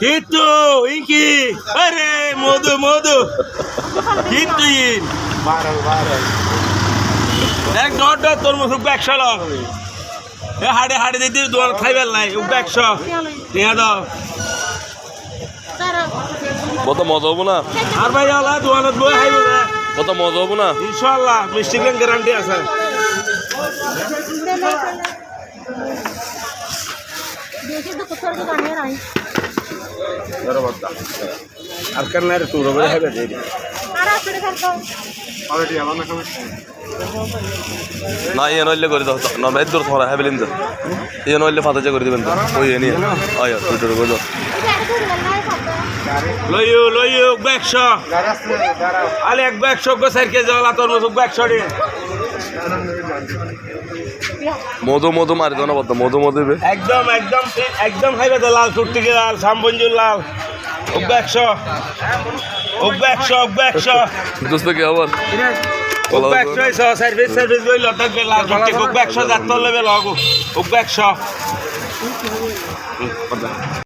Gitu, iki. Are, modu. Gituin. Barang. এক dot তোর মুখ 100 ল এ হাড়ে দিদি দোয়ার খাইবার নাই 100 টিয়া দাও কত মজা হবো না আর ভাই আলা দোয়ানত বই খাইবো না কত মজা হবো না ইনশাআল্লাহ মিষ্টি গ্যাং গ্যারান্টি আছে দেখি তো কোথাও দোকানে রাই আর কান্নার তুই রবে খাইবে দে আর আসলে খাও Already আমার না খাবে না ইয়ে নইলে করে দাও না ভাই দূর থরা হ্যাঁ বিলিন ইয়ে নইলে ফাতা করে দিবেন তো ওই এনি আয়া টুটুর করে দাও লইও 100 গাড়ি আসছে গাড়ি আলে 100 গো 4 কেজি ওলা তোর মুখ 100 রে মধু মারি দাও না বদ্ধ মধু দিবে একদম খাইবে তো লাল টুকটিকে লাল সামবঞ্জুর লাল 100 দোস্ত কি আবার সার্ভিস গই লটক লাল টুকটিকে 100 যাত্তর লেভেল হগো 100